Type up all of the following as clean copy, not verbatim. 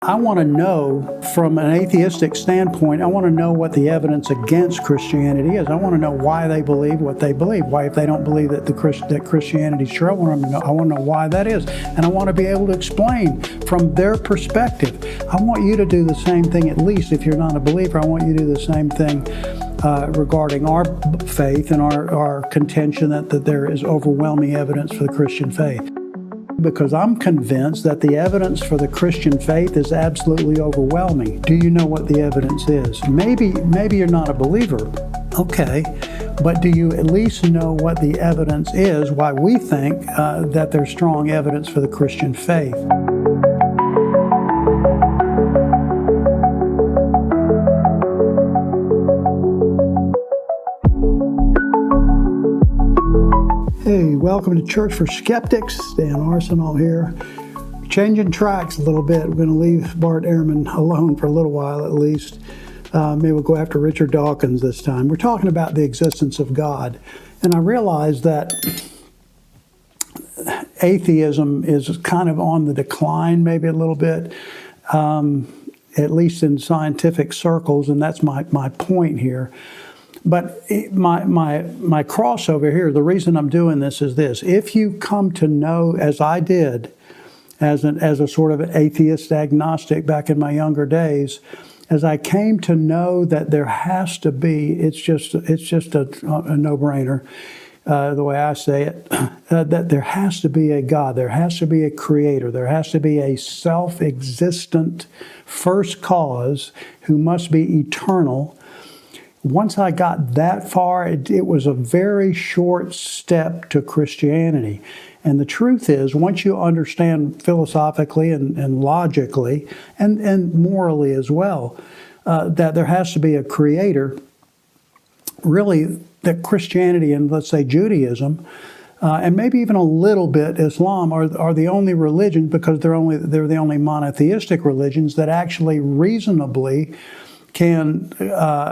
I want to know, from an atheistic standpoint, I want to know what the evidence against Christianity is. I want to know why they believe what they believe. Why, if they don't believe that that Christianity is true, I want to know why that is. And I want to be able to explain from their perspective. I want you to do the same thing, at least if you're not a believer. I want you to do the same thing regarding our faith and our contention that there is overwhelming evidence for the Christian faith. Because I'm convinced that the evidence for the Christian faith is absolutely overwhelming. Do you know what the evidence is? Maybe you're not a believer. Okay, but do you at least know what the evidence is, why we think that there's strong evidence for the Christian faith? Hey, welcome to Church for Skeptics. Dan Arsenal here. Changing tracks a little bit. We're going to leave Bart Ehrman alone for a little while at least. Maybe we'll go after Richard Dawkins this time. We're talking about the existence of God. And I realize that atheism is kind of on the decline maybe a little bit, at least in scientific circles, and that's my point here. But my crossover here, the reason I'm doing this is this. If you come to know, as I did, as a sort of atheist agnostic back in my younger days, as I came to know that there has to be, it's just a no-brainer, the way I say it, that there has to be a God, there has to be a creator, there has to be a self-existent first cause who must be eternal. Once I got that far, it was a very short step to Christianity. And the truth is, once you understand philosophically and logically, and morally as well, that there has to be a creator, really, that Christianity and, let's say, Judaism, and maybe even a little bit Islam are the only religions, because they're the only monotheistic religions that actually reasonably can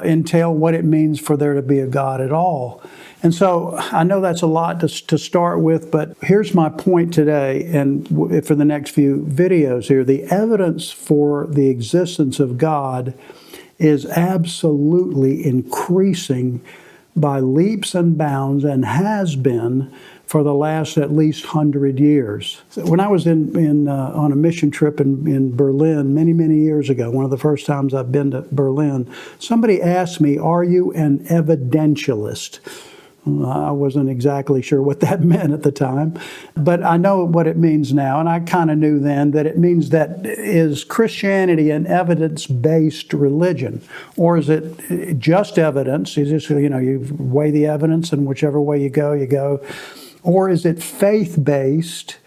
entail what it means for there to be a God at all. And so I know that's a lot to start with, but here's my point today and for the next few videos here. The evidence for the existence of God is absolutely increasing by leaps and bounds, and has been for the last at least 100 years. When I was on a mission trip in Berlin many years ago, one of the first times I've been to Berlin, somebody asked me, "Are you an evidentialist?" I wasn't exactly sure what that meant at the time, but I know what it means now, and I kind of knew then that it means that is Christianity an evidence-based religion, or is it just evidence? You just, you weigh the evidence, and whichever way you go. Or is it faith-based?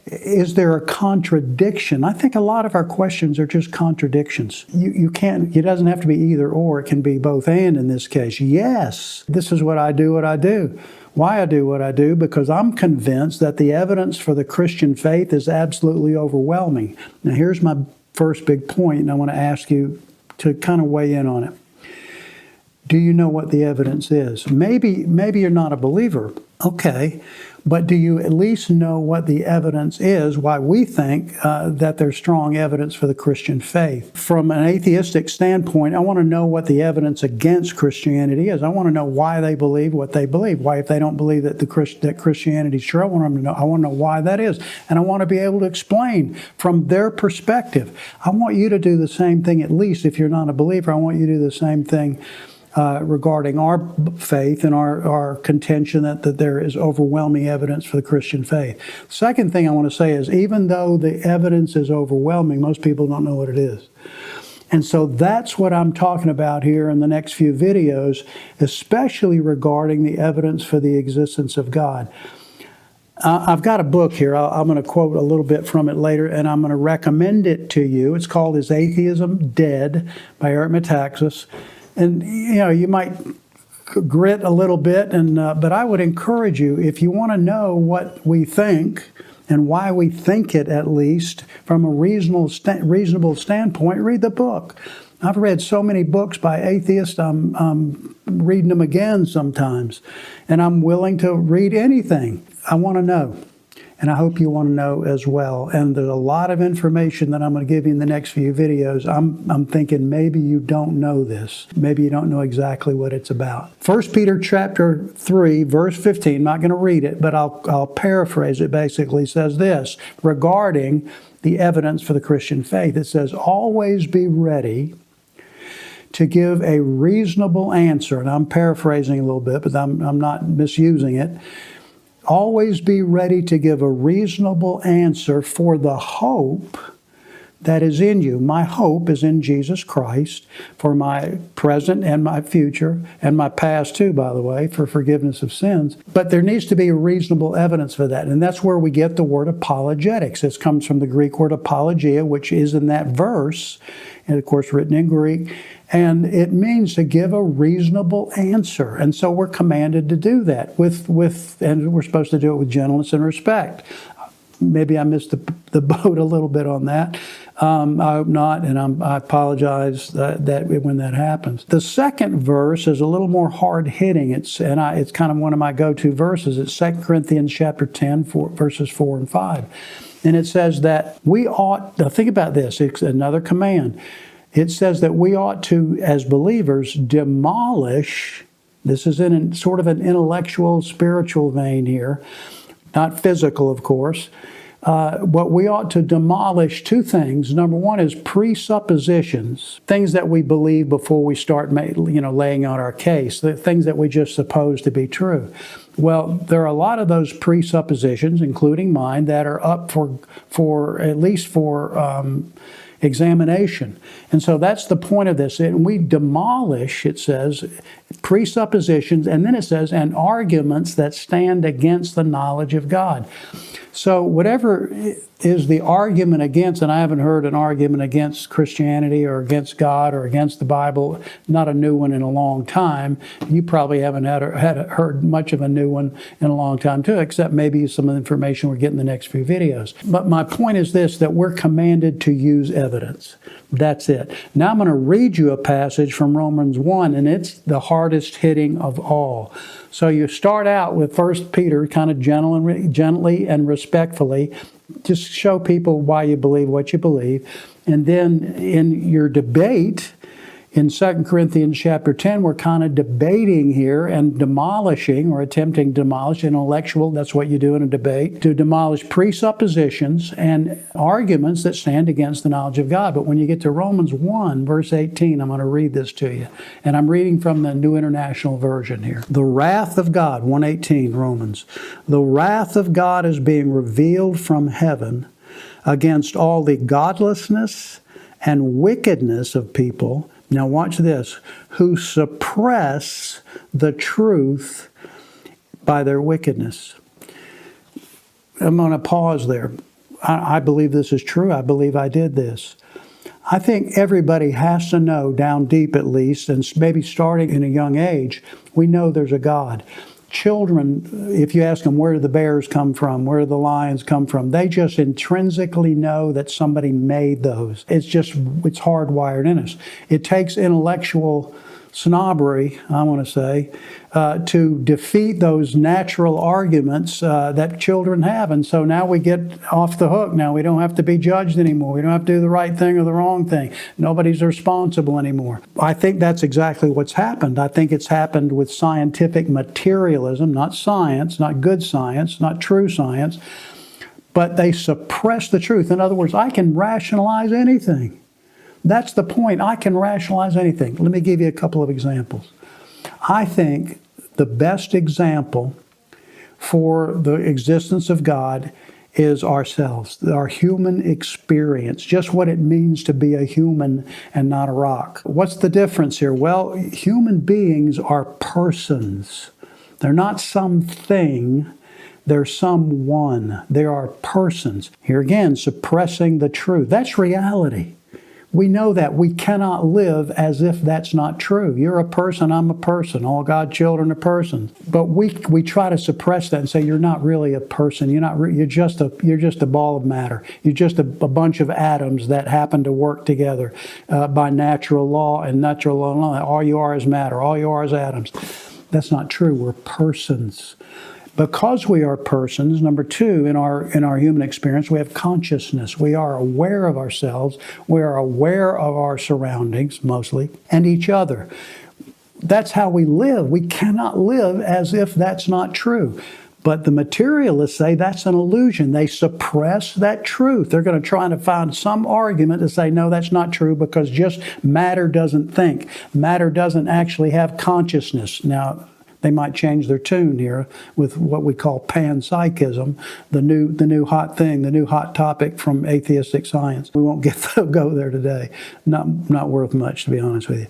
Is there a contradiction? I think a lot of our questions are just contradictions. It doesn't have to be either or. It can be both and in this case. Yes, this is what I do. Why I do what I do? Because I'm convinced that the evidence for the Christian faith is absolutely overwhelming. Now here's my first big point, and I want to ask you to kind of weigh in on it. Do you know what the evidence is? Maybe you're not a believer. Okay, but do you at least know what the evidence is, why we think that there's strong evidence for the Christian faith? From an atheistic standpoint, I want to know what the evidence against Christianity is. I want to know why they believe what they believe. Why, if they don't believe that that Christianity is true, I want to know why that is. And I want to be able to explain from their perspective. I want you to do the same thing, at least if you're not a believer. I want you to do the same thing regarding our faith and our contention that there is overwhelming evidence for the Christian faith. Second thing I want to say is, even though the evidence is overwhelming, most people don't know what it is. And so that's what I'm talking about here in the next few videos, especially regarding the evidence for the existence of God. I've got a book here. I'm going to quote a little bit from it later, and I'm going to recommend it to you. It's called Is Atheism Dead? By Eric Metaxas. And, you might grit a little bit, but I would encourage you, if you want to know what we think and why we think it, at least from a reasonable standpoint, read the book. I've read so many books by atheists, I'm reading them again sometimes, and I'm willing to read anything. I want to know. And I hope you want to know as well. And there's a lot of information that I'm going to give you in the next few videos. I'm thinking maybe you don't know this. Maybe you don't know exactly what it's about. 1 Peter chapter 3, verse 15. I'm not going to read it, but I'll paraphrase it. Basically says this regarding the evidence for the Christian faith. It says, always be ready to give a reasonable answer. And I'm paraphrasing a little bit, but I'm not misusing it. Always be ready to give a reasonable answer for the hope that is in you. My hope is in Jesus Christ for my present and my future, and my past too, by the way, for forgiveness of sins. But there needs to be a reasonable evidence for that. And that's where we get the word apologetics. This comes from the Greek word apologia, which is in that verse, and of course written in Greek. And it means to give a reasonable answer. And so we're commanded to do that and we're supposed to do it with gentleness and respect. Maybe I missed the boat a little bit on that. I hope not, and I apologize that when that happens. The second verse is a little more hard-hitting. It's kind of one of my go-to verses. It's 2 Corinthians chapter 10, verses 4 and 5. And it says that we ought, now think about this, it's another command. It says that we ought to, as believers, demolish, this is in sort of an intellectual, spiritual vein here, not physical, of course, but we ought to demolish two things. Number one is presuppositions, things that we believe before we start laying out our case, the things that we just suppose to be true. Well, there are a lot of those presuppositions, including mine, that are up for at least examination. And so that's the point of this. And we demolish, it says, presuppositions, and then it says, and arguments that stand against the knowledge of God. So whatever is the argument against, and I haven't heard an argument against Christianity or against God or against the Bible, not a new one in a long time. You probably haven't heard much of a new one in a long time too, except maybe some of the information we're getting in the next few videos. But my point is this, that we're commanded to use evidence. That's it. Now I'm going to read you a passage from Romans 1, and it's the hardest hitting of all. So you start out with 1 Peter, kind of gently and respectfully, just show people why you believe what you believe. And then in your debate, in 2 Corinthians chapter 10, we're kind of debating here and demolishing or attempting to demolish intellectual, that's what you do in a debate, to demolish presuppositions and arguments that stand against the knowledge of God. But when you get to Romans 1, verse 18, I'm going to read this to you. And I'm reading from the New International Version here. The wrath of God, 1:18, Romans. The wrath of God is being revealed from heaven against all the godlessness and wickedness of people. Now watch this, who suppress the truth by their wickedness. I'm going to pause there. I believe this is true. I believe I did this. I think everybody has to know, down deep at least, and maybe starting in a young age, we know there's a God. Children, if you ask them, where do the bears come from? Where do the lions come from? They just intrinsically know that somebody made those. It's hardwired in us. It takes intellectual snobbery, I want to say, to defeat those natural arguments that children have. And so now we get off the hook. Now we don't have to be judged anymore. We don't have to do the right thing or the wrong thing. Nobody's responsible anymore. I think that's exactly what's happened. I think it's happened with scientific materialism, not science, not good science, not true science, but they suppress the truth. In other words, I can rationalize anything. That's the point. I can rationalize anything. Let me give you a couple of examples. I think the best example for the existence of God is ourselves, our human experience, just what it means to be a human and not a rock. What's the difference here? Well, human beings are persons. They're not something. They're someone. They are persons. Here again, suppressing the truth. That's reality. We know that. We cannot live as if that's not true. You're a person, I'm a person. All God's children are persons. But we try to suppress that and say you're not really a person. You're just a ball of matter. You're just a bunch of atoms that happen to work together by natural law and natural law. All you are is matter. All you are is atoms. That's not true. We're persons. Because we are persons, number two, in our human experience, we have consciousness. We are aware of ourselves. We are aware of our surroundings, mostly, and each other. That's how we live. We cannot live as if that's not true. But the materialists say that's an illusion. They suppress that truth. They're going to try to find some argument to say, no, that's not true because just matter doesn't think. Matter doesn't actually have consciousness. Now, they might change their tune here with what we call panpsychism, the new hot thing, the new hot topic from atheistic science. We won't go there today. Not worth much, to be honest with you.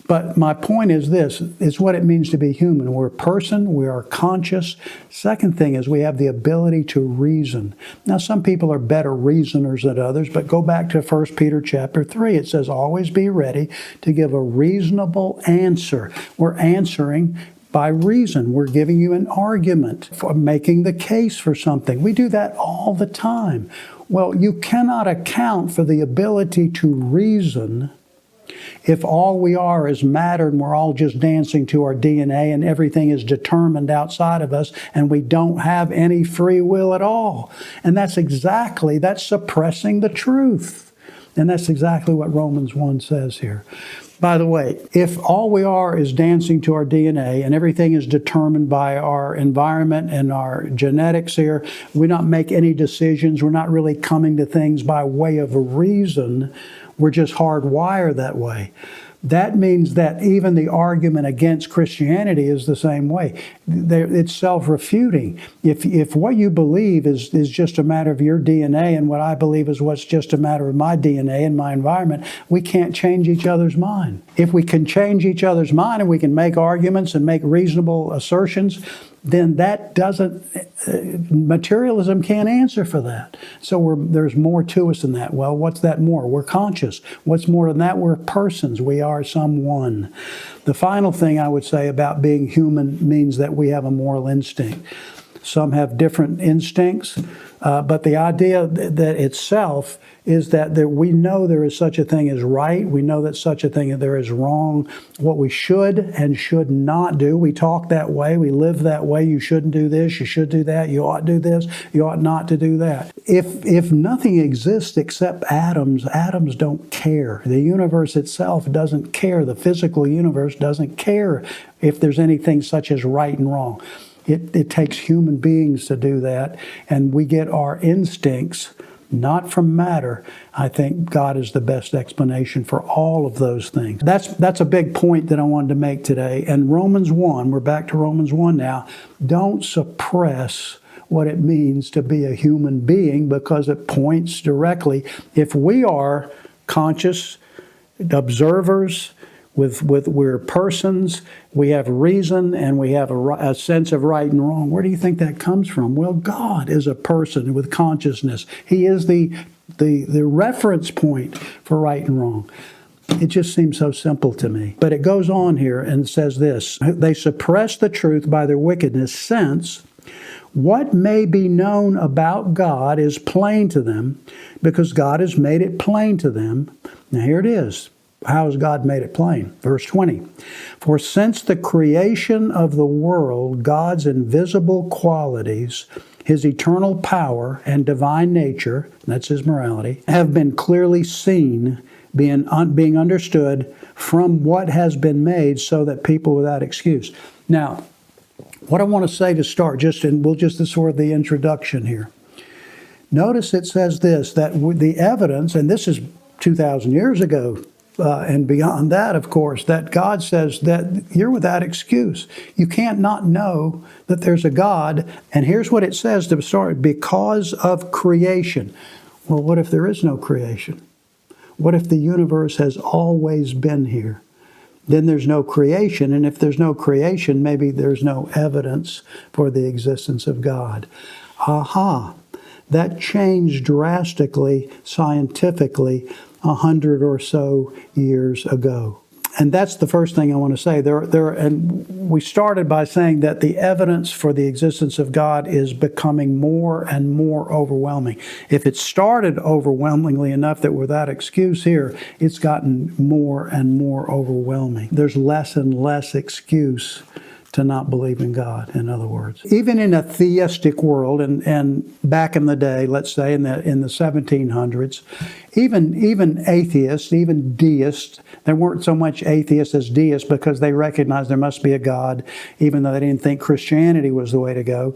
But my point is this, it's what it means to be human. We're a person, we are conscious. Second thing is we have the ability to reason. Now, some people are better reasoners than others, but go back to 1 Peter chapter 3. It says, always be ready to give a reasonable answer. We're answering by reason. We're giving you an argument for making the case for something. We do that all the time. Well, you cannot account for the ability to reason if all we are is matter and we're all just dancing to our DNA and everything is determined outside of us and we don't have any free will at all. And that's suppressing the truth. And that's exactly what Romans 1 says here. By the way, if all we are is dancing to our DNA and everything is determined by our environment and our genetics here, we not make any decisions, we're not really coming to things by way of a reason, we're just hardwired that way. That means that even the argument against Christianity is the same way. It's self-refuting. If what you believe is just a matter of your DNA and what I believe is what's just a matter of my DNA and my environment, we can't change each other's mind. If we can change each other's mind and we can make arguments and make reasonable assertions, then that doesn't, materialism can't answer for that. So there's more to us than that. Well, what's that more? We're conscious. What's more than that? We're persons. We are someone. The final thing I would say about being human means that we have a moral instinct. Some have different instincts, but the idea that itself is that we know there is such a thing as right. We know that such a thing as there is wrong. What we should and should not do. We talk that way. We live that way. You shouldn't do this. You should do that. You ought to do this. You ought not to do that. If nothing exists except atoms, atoms don't care. The universe itself doesn't care. The physical universe doesn't care if there's anything such as right and wrong. It takes human beings to do that, and we get our instincts not from matter. I think God is the best explanation for all of those things. That's a big point that I wanted to make today. And Romans 1, we're back to Romans 1 now, don't suppress what it means to be a human being because it points directly. If we are conscious observers, we're persons, we have reason, and we have a sense of right and wrong. Where do you think that comes from? Well, God is a person with consciousness. He is the reference point for right and wrong. It just seems so simple to me. But it goes on here and says this, they suppress the truth by their wickedness, since what may be known about God is plain to them, because God has made it plain to them. Now here it is. How has God made it plain? Verse 20. For since the creation of the world, God's invisible qualities, His eternal power and divine nature, that's His morality, have been clearly seen, being understood from what has been made, so that people without excuse. Now, what I want to say to start, this is sort of the introduction here. Notice it says this, that the evidence, and this is 2,000 years ago, and beyond that, of course, that God says that you're without excuse. You can't not know that there's a God. And here's what it says to start, because of creation. Well, what if there is no creation? What if the universe has always been here? Then there's no creation. And if there's no creation, maybe there's no evidence for the existence of God. Aha! That changed drastically, scientifically, 100 or so years ago. And that's the first thing I want to say. And we started by saying that the evidence for the existence of God is becoming more and more overwhelming. If it started overwhelmingly enough that without excuse here, it's gotten more and more overwhelming. There's less and less excuse to not believe in God, in other words. Even in a theistic world, and back in the day, let's say in the 1700s, even atheists, even deists, there weren't so much atheists as deists because they recognized there must be a God, even though they didn't think Christianity was the way to go.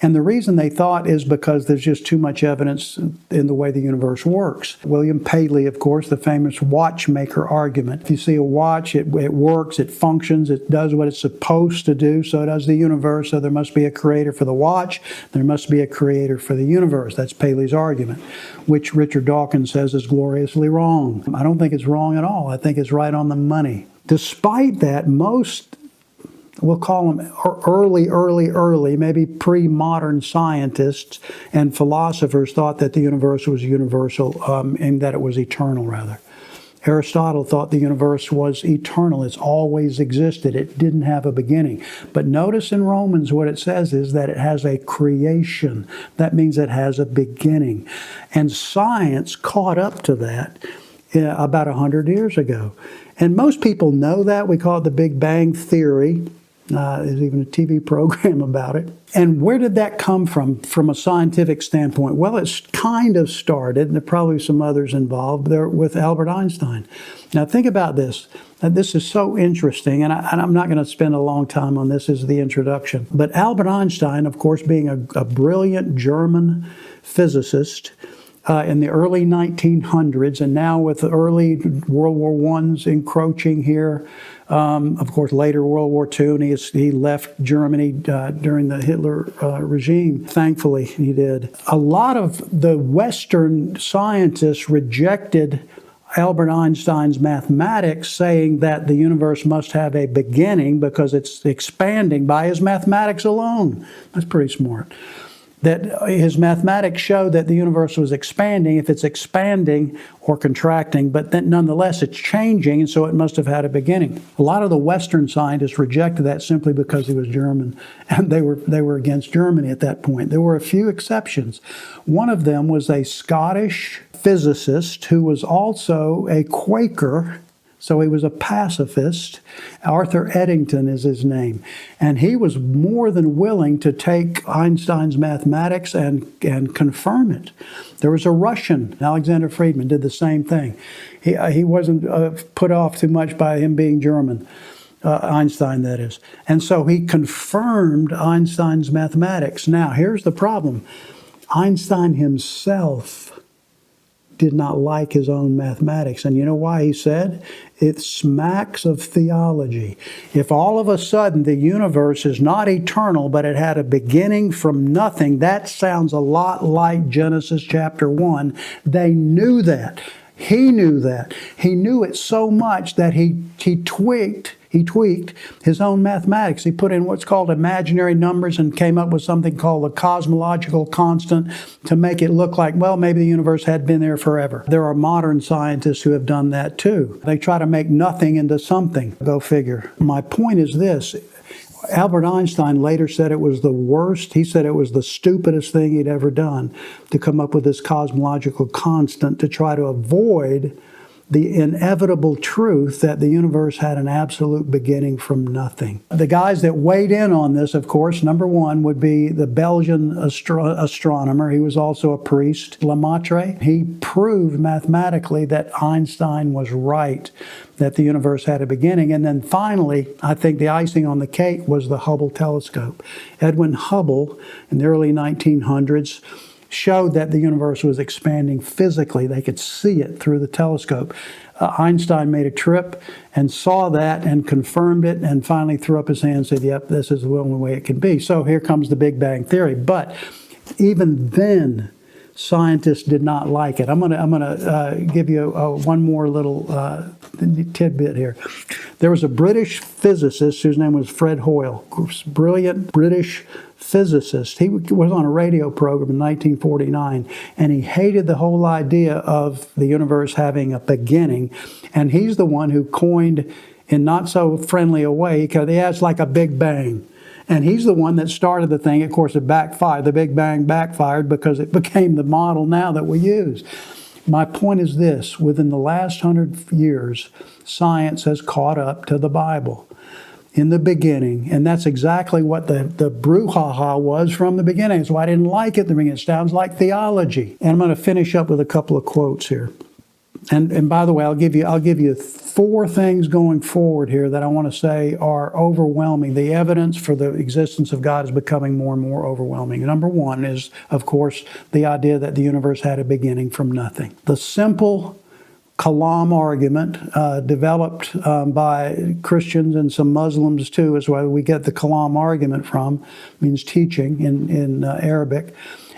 And the reason they thought is because there's just too much evidence in the way the universe works. William Paley, of course, the famous watchmaker argument. If you see a watch, it works, it functions, it does what it's supposed to do, so does the universe. So there must be a creator for the watch, there must be a creator for the universe. That's Paley's argument, which Richard Dawkins says is gloriously wrong. I don't think it's wrong at all. I think it's right on the money. Despite that, most, we'll call them early, maybe pre-modern scientists and philosophers thought that the universe was universal, and that it was eternal, rather. Aristotle thought the universe was eternal. It's always existed. It didn't have a beginning. But notice in Romans what it says is that it has a creation. That means it has a beginning. And science caught up to that about 100 years ago. And most people know that. We call it the Big Bang Theory. There's even a TV program about it. And where did that come from a scientific standpoint? Well, it's kind of started, and there are probably some others involved, there with Albert Einstein. Now think about this. This is so interesting, and I'm not going to spend a long time on this as the introduction. But Albert Einstein, of course, being a brilliant German physicist, in the early 1900s, and now with the early World War I's encroaching here, of course later World War II, and he left Germany during the Hitler regime. Thankfully he did. A lot of the Western scientists rejected Albert Einstein's mathematics, saying that the universe must have a beginning because it's expanding by his mathematics alone. That's pretty smart. That his mathematics show that the universe was expanding, if it's expanding or contracting, but then nonetheless it's changing, and so it must have had a beginning. A lot of the Western scientists rejected that simply because he was German, and they were against Germany at that point. There were a few exceptions. One of them was a Scottish physicist who was also a Quaker. So he was a pacifist. Arthur Eddington is his name. And he was more than willing to take Einstein's mathematics and confirm it. There was a Russian, Alexander Friedman, did the same thing. He wasn't put off too much by him being German, Einstein that is. And so he confirmed Einstein's mathematics. Now, here's the problem. Einstein himself did not like his own mathematics. And you know why he said? It smacks of theology. If all of a sudden the universe is not eternal, but it had a beginning from nothing, that sounds a lot like Genesis chapter 1. They knew that. He knew that. He knew it so much that he tweaked his own mathematics. He put in what's called imaginary numbers and came up with something called a cosmological constant to make it look like, well, maybe the universe had been there forever. There are modern scientists who have done that too. They try to make nothing into something. Go figure. My point is this. Albert Einstein later said it was the worst. He said it was the stupidest thing he'd ever done to come up with this cosmological constant to try to avoid the inevitable truth that the universe had an absolute beginning from nothing. The guys that weighed in on this, of course, number one would be the Belgian astronomer. He was also a priest, Lemaitre. He proved mathematically that Einstein was right, that the universe had a beginning. And then finally, I think the icing on the cake was the Hubble telescope. Edwin Hubble, in the early 1900s, showed that the universe was expanding physically. They could see it through the telescope. Einstein made a trip and saw that and confirmed it and finally threw up his hand and said, yep, this is the only way it can be. So here comes the Big Bang Theory. But even then, scientists did not like it. I'm gonna give you one more little tidbit here. There was a British physicist whose name was Fred Hoyle, brilliant British physicist. He was on a radio program in 1949, and he hated the whole idea of the universe having a beginning. And he's the one who coined, in not so friendly a way, because he has like a Big Bang. And he's the one that started the thing. Of course, it backfired. The Big Bang backfired because it became the model now that we use. My point is this. Within the last 100 years, science has caught up to the Bible. in the beginning. And that's exactly what the brouhaha was from the beginning. That's why I didn't like it in the beginning. It sounds like theology. And I'm going to finish up with a couple of quotes here. And by the way, I'll give you 4 things going forward here that I want to say are overwhelming. The evidence for the existence of God is becoming more and more overwhelming. Number 1 is, of course, the idea that the universe had a beginning from nothing. The simple Kalam argument developed by Christians and some Muslims too, is where we get the Kalam argument from. It means teaching in Arabic.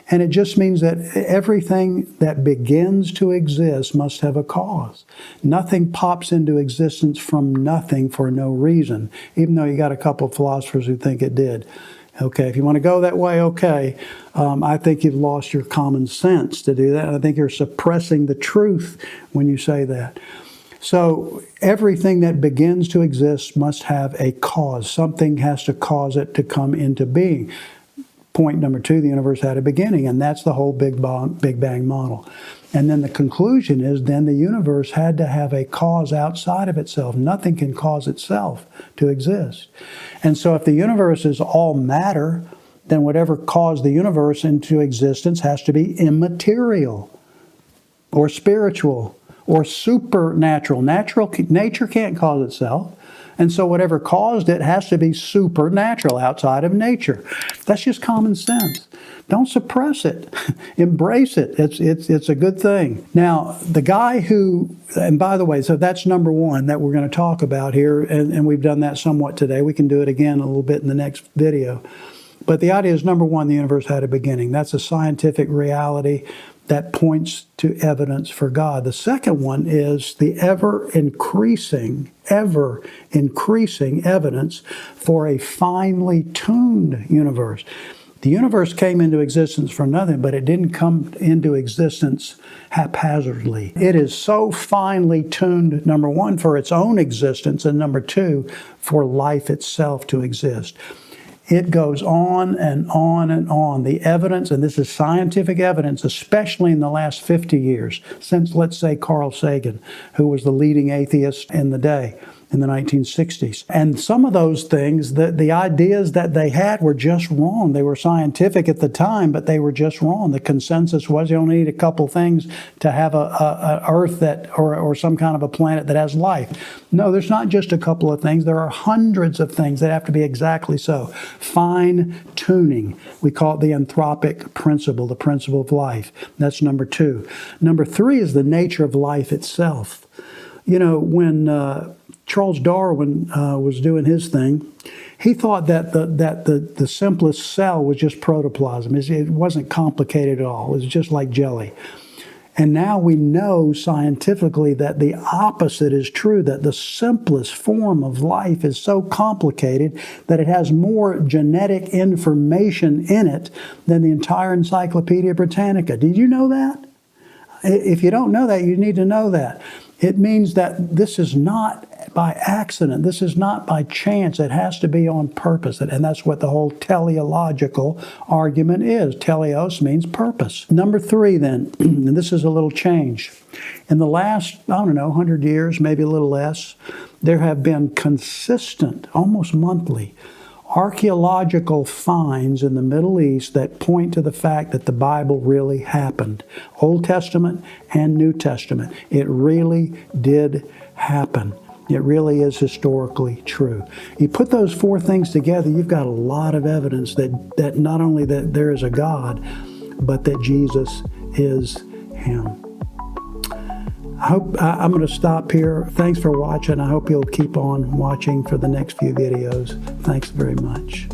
And it just means that everything that begins to exist must have a cause. Nothing pops into existence from nothing for no reason, even though you got a couple of philosophers who think it did. Okay, if you want to go that way, okay. I think you've lost your common sense to do that. I think you're suppressing the truth when you say that. So everything that begins to exist must have a cause. Something has to cause it to come into being. Point number 2, the universe had a beginning, and that's the whole Big Bang model. And then the conclusion is then the universe had to have a cause outside of itself. Nothing can cause itself to exist. And so if the universe is all matter, then whatever caused the universe into existence has to be immaterial or spiritual or supernatural. Nature can't cause itself. And so whatever caused it has to be supernatural, outside of nature. That's just common sense. Don't suppress it. Embrace it. It's a good thing. Now, the guy who, and by the way, so that's number 1 that we're going to talk about here, and we've done that somewhat today. We can do it again a little bit in the next video. But the idea is, number 1, the universe had a beginning. That's a scientific reality that points to evidence for God. The second one is the ever-increasing evidence for a finely tuned universe. The universe came into existence from nothing, but it didn't come into existence haphazardly. It is so finely tuned, number 1, for its own existence, and number 2, for life itself to exist. It goes on and on and on. The evidence, and this is scientific evidence, especially in the last 50 years, since, let's say, Carl Sagan, who was the leading atheist in the day, in the 1960s. And some of those things, the ideas that they had were just wrong. They were scientific at the time, but they were just wrong. The consensus was you only need a couple things to have a Earth that, or some kind of a planet that has life. No, there's not just a couple of things. There are hundreds of things that have to be exactly so. Fine tuning. We call it the anthropic principle, the principle of life. That's number 2. Number 3 is the nature of life itself. You know, when Charles Darwin was doing his thing, he thought that the simplest cell was just protoplasm. It wasn't complicated at all. It was just like jelly. And now we know scientifically that the opposite is true, that the simplest form of life is so complicated that it has more genetic information in it than the entire Encyclopedia Britannica. Did you know that? If you don't know that, you need to know that. It means that this is not by accident. This is not by chance. It has to be on purpose. And that's what the whole teleological argument is. Teleos means purpose. Number 3 then, and this is a little change. In the last, 100 years, maybe a little less, there have been consistent, almost monthly, archaeological finds in the Middle East that point to the fact that the Bible really happened. Old Testament and New Testament. It really did happen. It really is historically true. You put those 4 things together, you've got a lot of evidence that not only that there is a God, but that Jesus is Him. I'm going to stop here. Thanks for watching. I hope you'll keep on watching for the next few videos. Thanks very much.